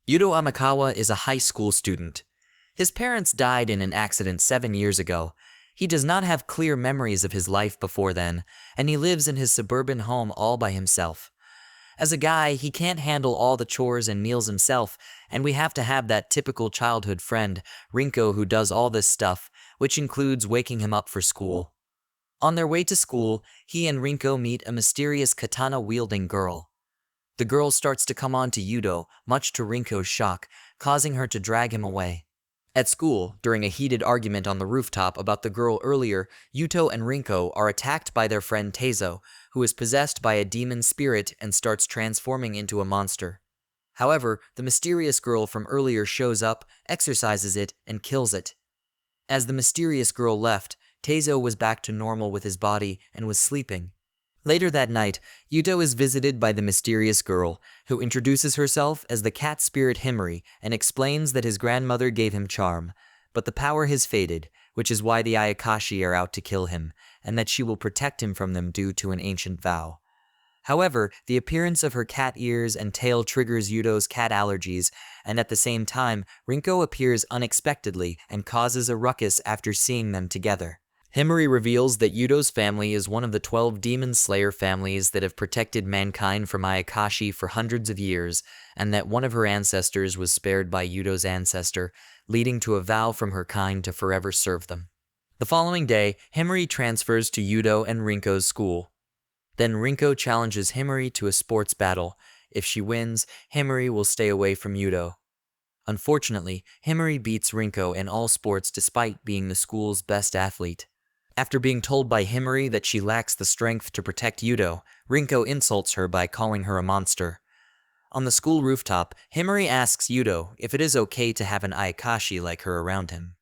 Yudo Amakawa is a high school student. His parents died in an accident 7 years ago. He does not have clear memories of his life before then, and he lives in his suburban home all by himself. As a guy, he can't handle all the chores and meals himself, and we have to have that typical childhood friend, Rinko, who does all this stuff, which includes waking him up for school. On their way to school, he and Rinko meet a mysterious katana-wielding girl. The girl starts to come on to Yudo, much to Rinko's shock, causing her to drag him away. At school, during a heated argument on the rooftop about the girl earlier, Yuto and Rinko are attacked by their friend Teizo, who is possessed by a demon spirit and starts transforming into a monster. However, the mysterious girl from earlier shows up, exorcises it, and kills it. As the mysterious girl left, Teizo was back to normal with his body and was sleeping. Later that night, Yuto is visited by the mysterious girl, who introduces herself as the cat spirit Himari and explains that his grandmother gave him charm, but the power has faded, which is why the Ayakashi are out to kill him, and that she will protect him from them due to an ancient vow. However, the appearance of her cat ears and tail triggers Yudo's cat allergies, and at the same time, Rinko appears unexpectedly and causes a ruckus after seeing them together. Himari reveals that Yudo's family is one of the 12 demon slayer families that have protected mankind from Ayakashi for hundreds of years, and that one of her ancestors was spared by Yudo's ancestor, leading to a vow from her kind to forever serve them. The following day, Himari transfers to Yudo and Rinko's school. Then Rinko challenges Himari to a sports battle. If she wins, Himari will stay away from Yudo. Unfortunately, Himari beats Rinko in all sports despite being the school's best athlete. After being told by Himari that she lacks the strength to protect Yudo, Rinko insults her by calling her a monster. On the school rooftop, Himari asks Yudo if it is okay to have an Ayakashi like her around him.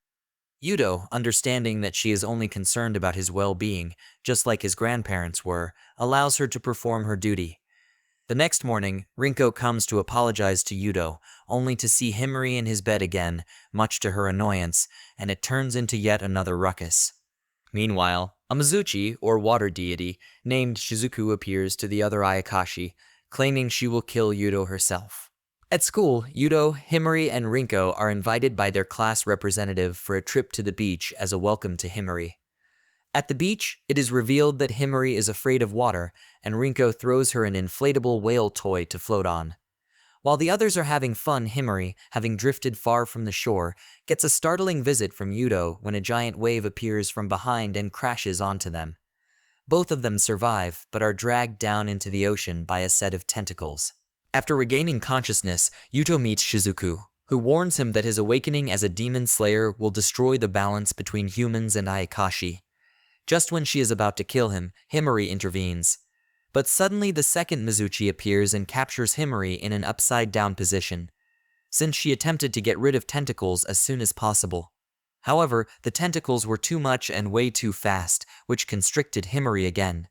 Yudo, understanding that she is only concerned about his well-being, just like his grandparents were, allows her to perform her duty. The next morning, Rinko comes to apologize to Yudo, only to see Himari in his bed again, much to her annoyance, and it turns into yet another ruckus. Meanwhile, a Mizuchi, or water deity, named Shizuku appears to the other Ayakashi, claiming she will kill Yudo herself. At school, Yudo, Himari, and Rinko are invited by their class representative for a trip to the beach as a welcome to Himari. At the beach, it is revealed that Himari is afraid of water, and Rinko throws her an inflatable whale toy to float on. While the others are having fun, Himari, having drifted far from the shore, gets a startling visit from Yudo when a giant wave appears from behind and crashes onto them. Both of them survive, but are dragged down into the ocean by a set of tentacles. After regaining consciousness, Yuto meets Shizuku, who warns him that his awakening as a demon slayer will destroy the balance between humans and Ayakashi. Just when she is about to kill him, Himari intervenes. But suddenly the second Mizuchi appears and captures Himari in an upside-down position, since she attempted to get rid of tentacles as soon as possible. However, the tentacles were too much and way too fast, which constricted Himari again.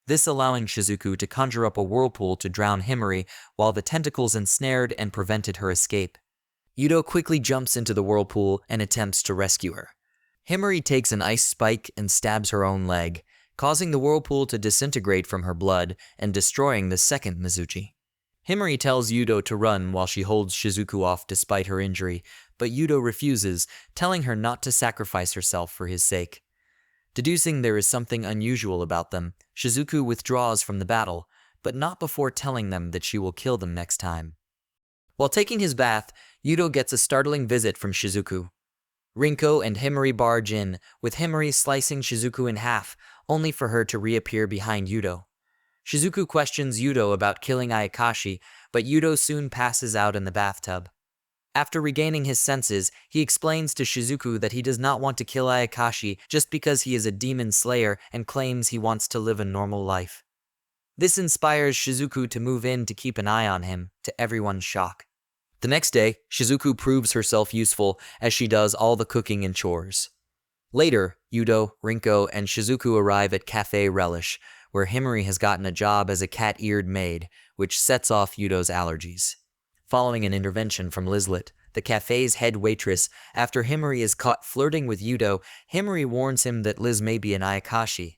This allowing Shizuku to conjure up a whirlpool to drown Himari, while the tentacles ensnared and prevented her escape. Yudo quickly jumps into the whirlpool and attempts to rescue her. Himari takes an ice spike and stabs her own leg, causing the whirlpool to disintegrate from her blood and destroying the second Mizuchi. Himari tells Yudo to run while she holds Shizuku off despite her injury, but Yudo refuses, telling her not to sacrifice herself for his sake. Deducing there is something unusual about them, Shizuku withdraws from the battle, but not before telling them that she will kill them next time. While taking his bath, Yudo gets a startling visit from Shizuku. Rinko and Himari barge in, with Himari slicing Shizuku in half, only for her to reappear behind Yudo. Shizuku questions Yudo about killing Ayakashi, but Yudo soon passes out in the bathtub. After regaining his senses, he explains to Shizuku that he does not want to kill Ayakashi just because he is a demon slayer and claims he wants to live a normal life. This inspires Shizuku to move in to keep an eye on him, to everyone's shock. The next day, Shizuku proves herself useful as she does all the cooking and chores. Later, Yudo, Rinko, and Shizuku arrive at Cafe Relish, where Himari has gotten a job as a cat-eared maid, which sets off Yudo's allergies. Following an intervention from Lizlet, the cafe's head waitress, after Himari is caught flirting with Yudo, Himari warns him that Liz may be an Ayakashi.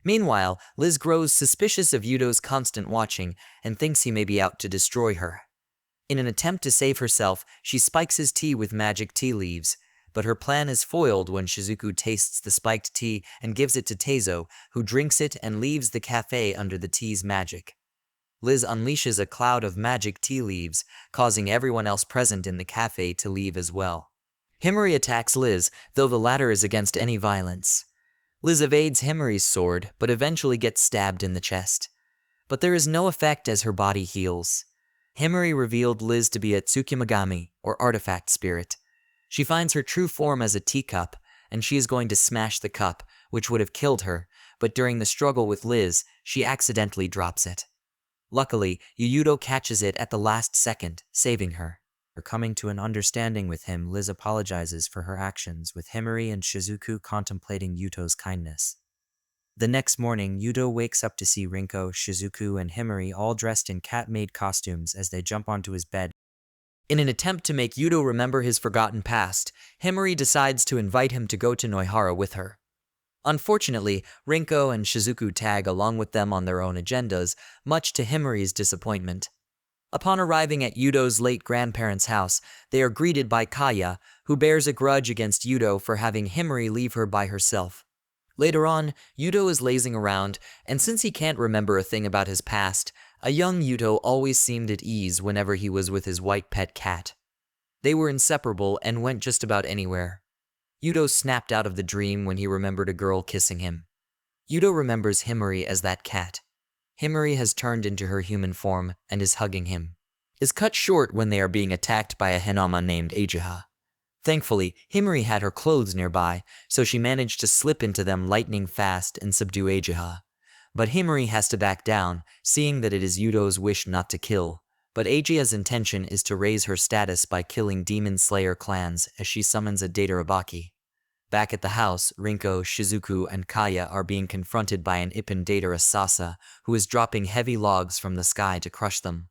Meanwhile, Liz grows suspicious of Yudo's constant watching and thinks he may be out to destroy her. In an attempt to save herself, she spikes his tea with magic tea leaves, but her plan is foiled when Shizuku tastes the spiked tea and gives it to Teizo, who drinks it and leaves the cafe under the tea's magic. Liz unleashes a cloud of magic tea leaves, causing everyone else present in the cafe to leave as well. Himari attacks Liz, though the latter is against any violence. Liz evades Himari's sword, but eventually gets stabbed in the chest. But there is no effect as her body heals. Himari revealed Liz to be a Tsukimagami, or artifact spirit. She finds her true form as a teacup, and she is going to smash the cup, which would have killed her, but during the struggle with Liz, she accidentally drops it. Luckily, Yuuto catches it at the last second, saving her. Coming to an understanding with him, Liz apologizes for her actions, with Himari and Shizuku contemplating Yuto's kindness. The next morning, Yuto wakes up to see Rinko, Shizuku, and Himari all dressed in cat-made costumes as they jump onto his bed. In an attempt to make Yuto remember his forgotten past, Himari decides to invite him to go to Noihara with her. Unfortunately, Rinko and Shizuku tag along with them on their own agendas, much to Himari's disappointment. Upon arriving at Yuto's late grandparents' house, they are greeted by Kaya, who bears a grudge against Yuto for having Himari leave her by herself. Later on, Yuto is lazing around, and since he can't remember a thing about his past, a young Yuto always seemed at ease whenever he was with his white pet cat. They were inseparable and went just about anywhere. Yuto snapped out of the dream when he remembered a girl kissing him. Yuto remembers Himari as that cat. Himari has turned into her human form and is hugging him. Is cut short when they are being attacked by a Henama named Ajiha. Thankfully, Himari had her clothes nearby, so she managed to slip into them lightning fast and subdue Ajiha. But Himari has to back down, seeing that it is Yuto's wish not to kill. But Ajiha's intention is to raise her status by killing Demon Slayer clans as she summons a Datarabaki. Back at the house, Rinko, Shizuku, and Kaya are being confronted by an Ippon Datara Sasa, who is dropping heavy logs from the sky to crush them.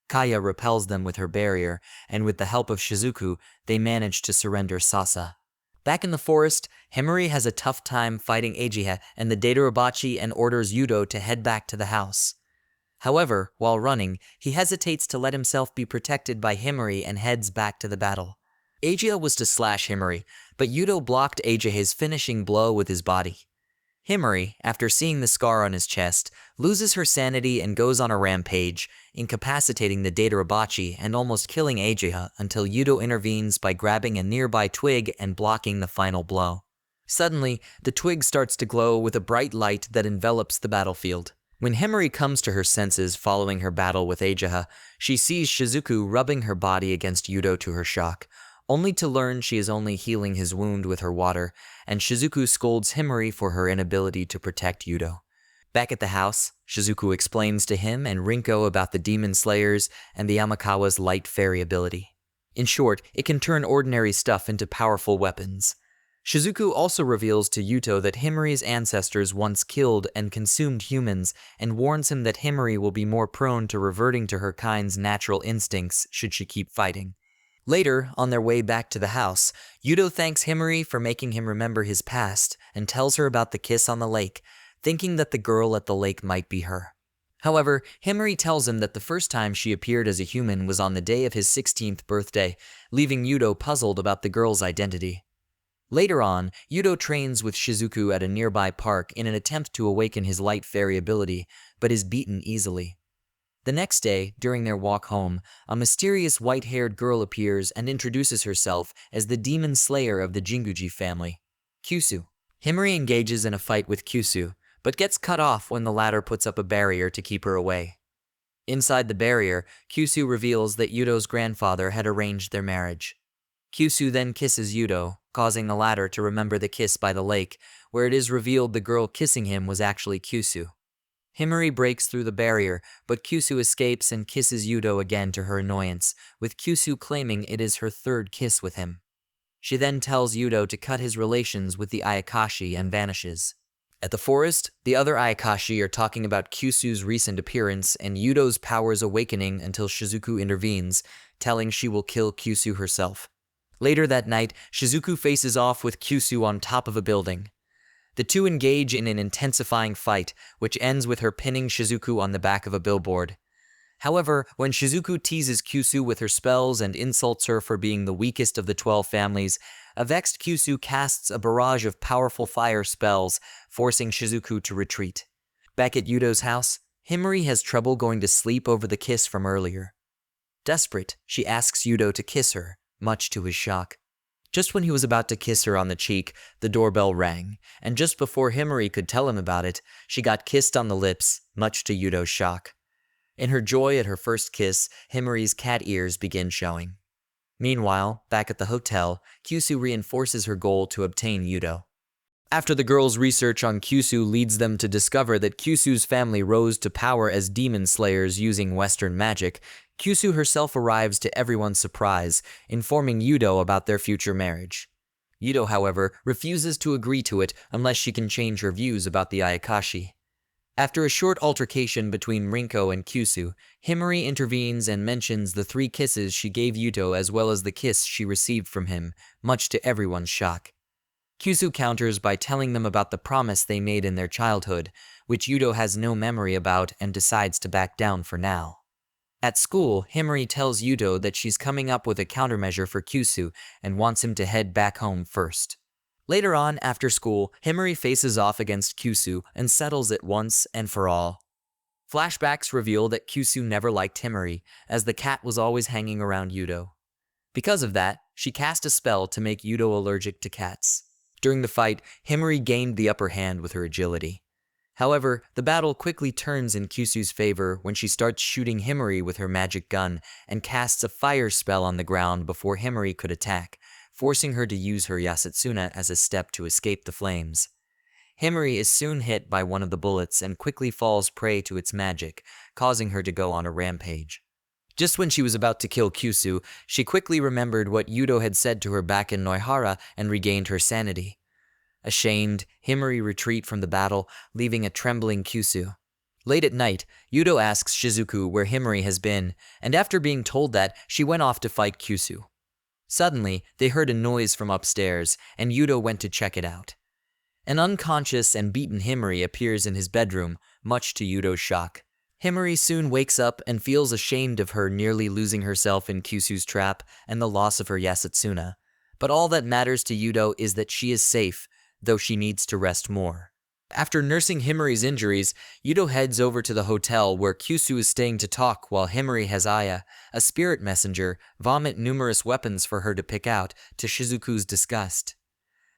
Kaya repels them with her barrier, and with the help of Shizuku, they manage to surrender Sasa. Back in the forest, Himari has a tough time fighting Ajiha and the Datarabachi and orders Yuto to head back to the house. However, while running, he hesitates to let himself be protected by Himari and heads back to the battle. Ajiha was to slash Himari, but Yuto blocked Ajiha's finishing blow with his body. Himari, after seeing the scar on his chest, loses her sanity and goes on a rampage, incapacitating the Datarabachi and almost killing Ajiha until Yuto intervenes by grabbing a nearby twig and blocking the final blow. Suddenly, the twig starts to glow with a bright light that envelops the battlefield. When Himari comes to her senses following her battle with Ajiha, she sees Shizuku rubbing her body against Yuto to her shock, only to learn she is only healing his wound with her water, and Shizuku scolds Himari for her inability to protect Yuto. Back at the house, Shizuku explains to him and Rinko about the Demon Slayers and the Yamakawa's light fairy ability. In short, it can turn ordinary stuff into powerful weapons. Shizuku also reveals to Yuto that Himari's ancestors once killed and consumed humans and warns him that Himari will be more prone to reverting to her kind's natural instincts should she keep fighting. Later, on their way back to the house, Yuto thanks Himari for making him remember his past and tells her about the kiss on the lake, thinking that the girl at the lake might be her. However, Himari tells him that the first time she appeared as a human was on the day of his 16th birthday, leaving Yuto puzzled about the girl's identity. Later on, Yuto trains with Shizuku at a nearby park in an attempt to awaken his light fairy ability, but is beaten easily. The next day, during their walk home, a mysterious white-haired girl appears and introduces herself as the demon slayer of the Jinguji family, Kyusu. Himari engages in a fight with Kyusu, but gets cut off when the latter puts up a barrier to keep her away. Inside the barrier, Kyusu reveals that Yuto's grandfather had arranged their marriage. Kyusu then kisses Yuto, causing the latter to remember the kiss by the lake, where it is revealed the girl kissing him was actually Kyusu. Himari breaks through the barrier, but Kyusu escapes and kisses Yuto again to her annoyance, with Kyusu claiming it is her third kiss with him. She then tells Yuto to cut his relations with the Ayakashi and vanishes. At the forest, the other Ayakashi are talking about Kyusu's recent appearance and Yuto's powers awakening until Shizuku intervenes, telling she will kill Kyusu herself. Later that night, Shizuku faces off with Kyusu on top of a building. The two engage in an intensifying fight, which ends with her pinning Shizuku on the back of a billboard. However, when Shizuku teases Kyushu with her spells and insults her for being the weakest of the 12 families, a vexed Kyushu casts a barrage of powerful fire spells, forcing Shizuku to retreat. Back at Yudo's house, Himari has trouble going to sleep over the kiss from earlier. Desperate, she asks Yudo to kiss her, much to his shock. Just when he was about to kiss her on the cheek, the doorbell rang, and just before Himari could tell him about it, she got kissed on the lips, much to Yudo's shock. In her joy at her first kiss, Himari's cat ears begin showing. Meanwhile, back at the hotel, Kyushu reinforces her goal to obtain Yudo. After the girls' research on Kyushu leads them to discover that Kyushu's family rose to power as demon slayers using Western magic, Kyushu herself arrives to everyone's surprise, informing Yudo about their future marriage. Yudo, however, refuses to agree to it unless she can change her views about the Ayakashi. After a short altercation between Rinko and Kyushu, Himari intervenes and mentions the 3 kisses she gave Yudo as well as the kiss she received from him, much to everyone's shock. Kyushu counters by telling them about the promise they made in their childhood, which Yudo has no memory about and decides to back down for now. At school, Himari tells Yudo that she's coming up with a countermeasure for Kyushu and wants him to head back home first. Later on, after school, Himari faces off against Kyushu and settles it once and for all. Flashbacks reveal that Kyushu never liked Himari, as the cat was always hanging around Yudo. Because of that, she cast a spell to make Yudo allergic to cats. During the fight, Himari gained the upper hand with her agility. However, the battle quickly turns in Kyushu's favor when she starts shooting Himari with her magic gun and casts a fire spell on the ground before Himari could attack, forcing her to use her Yasutsuna as a step to escape the flames. Himari is soon hit by one of the bullets and quickly falls prey to its magic, causing her to go on a rampage. Just when she was about to kill Kyushu, she quickly remembered what Yudo had said to her back in Noihara and regained her sanity. Ashamed, Himari retreat from the battle, leaving a trembling Kyushu. Late at night, Yudo asks Shizuku where Himari has been, and after being told that, she went off to fight Kyushu. Suddenly, they heard a noise from upstairs, and Yudo went to check it out. An unconscious and beaten Himari appears in his bedroom, much to Yudo's shock. Himari soon wakes up and feels ashamed of her nearly losing herself in Kyushu's trap and the loss of her Yasutsuna. But all that matters to Yudo is that she is safe, though she needs to rest more. After nursing Himari's injuries, Yudo heads over to the hotel where Kyushu is staying to talk while Himari has Aya, a spirit messenger, vomit numerous weapons for her to pick out, to Shizuku's disgust.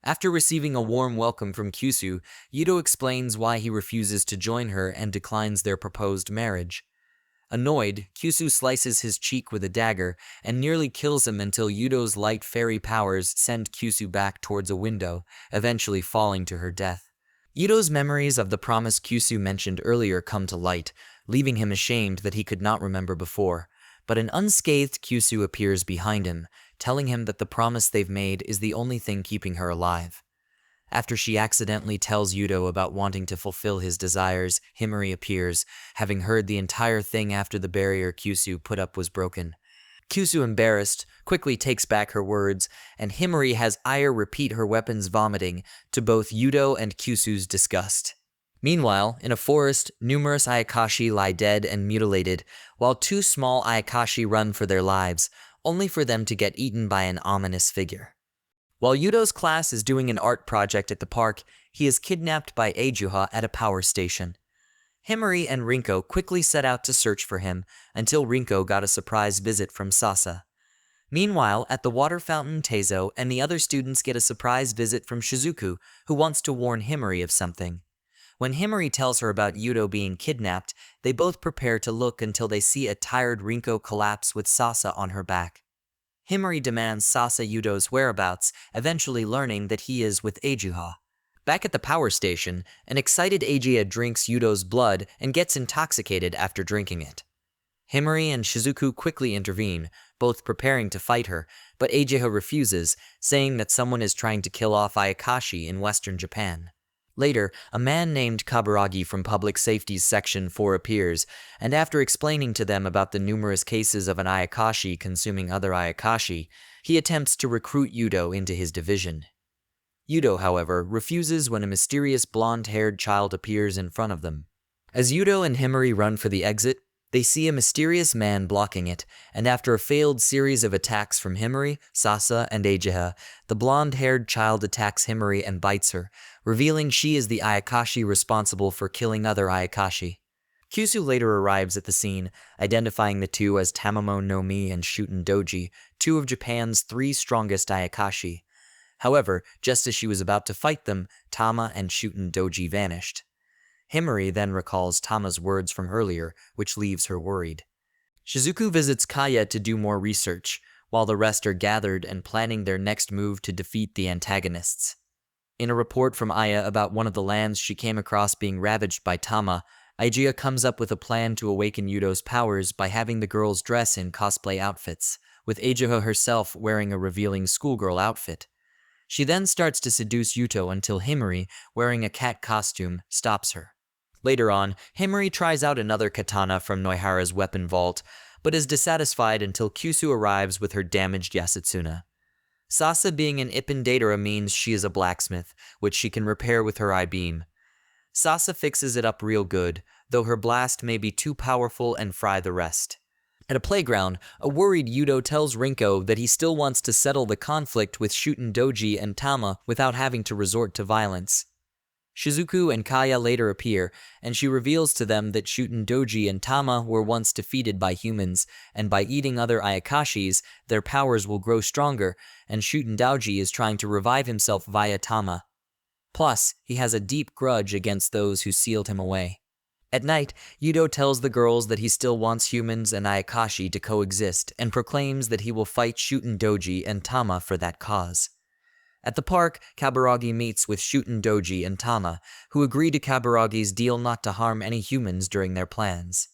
After receiving a warm welcome from Kyushu, Yudo explains why he refuses to join her and declines their proposed marriage. Annoyed, Kyushu slices his cheek with a dagger and nearly kills him until Yudo's light fairy powers send Kyushu back towards a window, eventually falling to her death. Yudo's memories of the promise Kyushu mentioned earlier come to light, leaving him ashamed that he could not remember before, but an unscathed Kyushu appears behind him, telling him that the promise they've made is the only thing keeping her alive. After she accidentally tells Yudo about wanting to fulfill his desires, Himari appears, having heard the entire thing after the barrier Kyushu put up was broken. Kyushu, embarrassed, quickly takes back her words, and Himari has Aya repeat her weapons vomiting, to both Yudo and Kyushu's disgust. Meanwhile, in a forest, numerous Ayakashi lie dead and mutilated, while 2 small Ayakashi run for their lives, only for them to get eaten by an ominous figure. While Yudo's class is doing an art project at the park, he is kidnapped by Eijuha at a power station. Himari and Rinko quickly set out to search for him, until Rinko got a surprise visit from Sasa. Meanwhile, at the water fountain, Teizo and the other students get a surprise visit from Shizuku, who wants to warn Himari of something. When Himari tells her about Yudo being kidnapped, they both prepare to look until they see a tired Rinko collapse with Sasa on her back. Himari demands Sasa Yudo's whereabouts, eventually learning that he is with Eijuha. Back at the power station, an excited Eijuha drinks Yudo's blood and gets intoxicated after drinking it. Himari and Shizuku quickly intervene, both preparing to fight her, but Eijuha refuses, saying that someone is trying to kill off Ayakashi in western Japan. Later, a man named Kaburagi from Public Safety's Section 4 appears, and after explaining to them about the numerous cases of an Ayakashi consuming other Ayakashi, he attempts to recruit Yudo into his division. Yudo, however, refuses when a mysterious blonde-haired child appears in front of them. As Yudo and Himari run for the exit, They see a mysterious man blocking it, and after a failed series of attacks from Himari, Sasa, and Ageha, the blonde-haired child attacks Himari and bites her, revealing she is the Ayakashi responsible for killing other Ayakashi. Kyusu later arrives at the scene, identifying the two as Tamamo no Mi and Shuten Doji, two of Japan's 3 strongest Ayakashi. However, just as she was about to fight them, Tama and Shuten Doji vanished. Himari then recalls Tama's words from earlier, which leaves her worried. Shizuku visits Kaya to do more research, while the rest are gathered and planning their next move to defeat the antagonists. In a report from Aya about one of the lands she came across being ravaged by Tama, Aegea comes up with a plan to awaken Yudo's powers by having the girls dress in cosplay outfits, with Aegea herself wearing a revealing schoolgirl outfit. She then starts to seduce Yuto until Himari, wearing a cat costume, stops her. Later on, Himari tries out another katana from Noihara's weapon vault, but is dissatisfied until Kyusu arrives with her damaged Yasutsuna. Sasa being an Ippon Datara means she is a blacksmith, which she can repair with her I-beam. Sasa fixes it up real good, though her blast may be too powerful and fry the rest. At a playground, a worried Yudo tells Rinko that he still wants to settle the conflict with Shuten Doji and Tama without having to resort to violence. Shizuku and Kaya later appear, and she reveals to them that Shuten Doji and Tama were once defeated by humans, and by eating other Ayakashis, their powers will grow stronger, and Shuten Doji is trying to revive himself via Tama. Plus, he has a deep grudge against those who sealed him away. At night, Yudo tells the girls that he still wants humans and Ayakashi to coexist, and proclaims that he will fight Shuten Doji and Tama for that cause. At the park, Kaburagi meets with Shuten Doji and Tama, who agree to Kaburagi's deal not to harm any humans during their plans.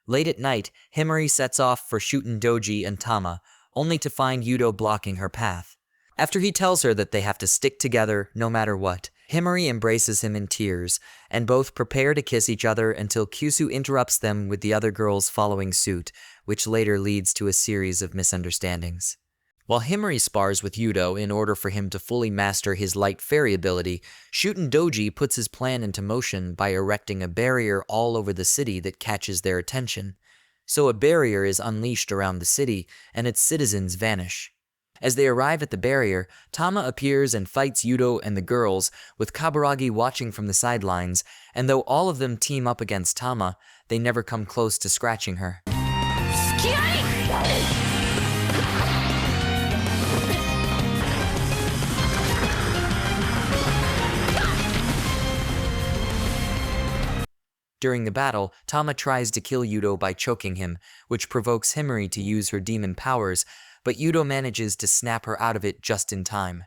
Late at night, Himari sets off for Shuten Doji and Tama, only to find Yudo blocking her path. After he tells her that they have to stick together no matter what, Himari embraces him in tears, and both prepare to kiss each other until Kyusu interrupts them with the other girls following suit, which later leads to a series of misunderstandings. While Himari spars with Yudo in order for him to fully master his light fairy ability, Shuten Doji puts his plan into motion by erecting a barrier all over the city that catches their attention. So a barrier is unleashed around the city, and its citizens vanish. As they arrive at the barrier, Tama appears and fights Yudo and the girls, with Kaburagi watching from the sidelines, and though all of them team up against Tama, they never come close to scratching her. During the battle, Tama tries to kill Yudo by choking him, which provokes Himari to use her demon powers, but Yudo manages to snap her out of it just in time.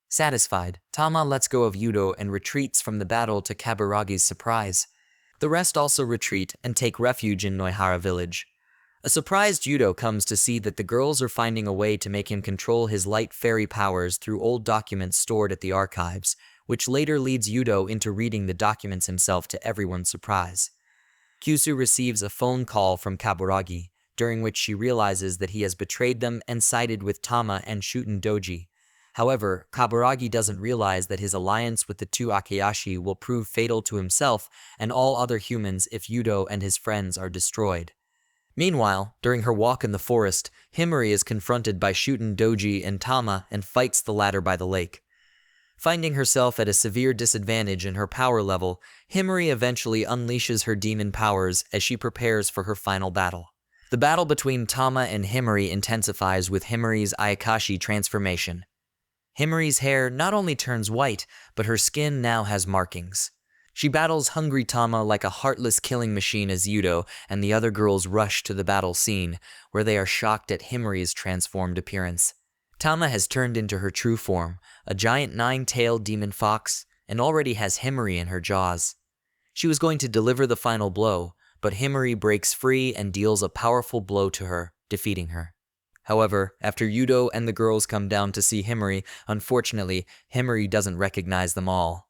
Satisfied, Tama lets go of Yudo and retreats from the battle to Kaburagi's surprise. The rest also retreat and take refuge in Noihara village. A surprised Yudo comes to see that the girls are finding a way to make him control his light fairy powers through old documents stored at the archives, which later leads Yudo into reading the documents himself to everyone's surprise. Kyusu receives a phone call from Kaburagi, during which she realizes that he has betrayed them and sided with Tama and Shuten Doji. However, Kaburagi doesn't realize that his alliance with the two Akayashi will prove fatal to himself and all other humans if Yudo and his friends are destroyed. Meanwhile, during her walk in the forest, Himari is confronted by Shuten Doji and Tama and fights the latter by the lake. Finding herself at a severe disadvantage in her power level, Himari eventually unleashes her demon powers as she prepares for her final battle. The battle between Tama and Himari intensifies with Himari's Ayakashi transformation. Himari's hair not only turns white, but her skin now has markings. She battles hungry Tama like a heartless killing machine as Yudo and the other girls rush to the battle scene, where they are shocked at Himari's transformed appearance. Tama has turned into her true form, a giant 9-tailed demon fox, and already has Himari in her jaws. She was going to deliver the final blow, but Himari breaks free and deals a powerful blow to her, defeating her. However, after Yudo and the girls come down to see Himari, unfortunately, Himari doesn't recognize them all.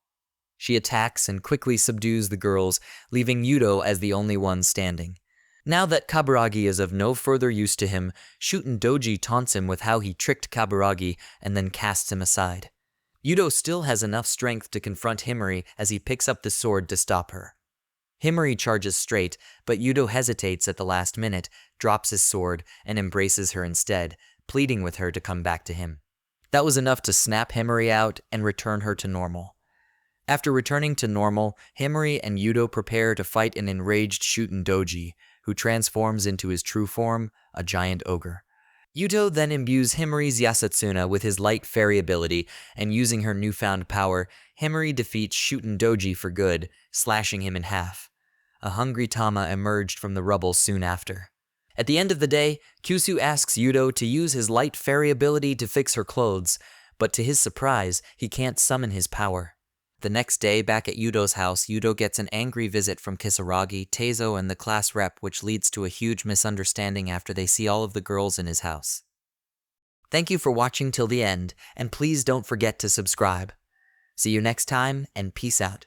She attacks and quickly subdues the girls, leaving Yudo as the only one standing. Now that Kaburagi is of no further use to him, Shuten Doji taunts him with how he tricked Kaburagi and then casts him aside. Yudo still has enough strength to confront Himari as he picks up the sword to stop her. Himari charges straight, but Yudo hesitates at the last minute, drops his sword, and embraces her instead, pleading with her to come back to him. That was enough to snap Himari out and return her to normal. After returning to normal, Himari and Yudo prepare to fight an enraged Shuten Doji, who transforms into his true form, a giant ogre. Yudo then imbues Himari's Yasatsuna with his light fairy ability, and using her newfound power, Himari defeats Shuten Doji for good, slashing him in half. A hungry Tama emerged from the rubble soon after. At the end of the day, Kyusu asks Yudo to use his light fairy ability to fix her clothes, but to his surprise, he can't summon his power. The next day, back at Yudo's house, Yudo gets an angry visit from Kisaragi, Teizo, and the class rep, which leads to a huge misunderstanding after they see all of the girls in his house. Thank you for watching till the end, and please don't forget to subscribe. See you next time, and peace out.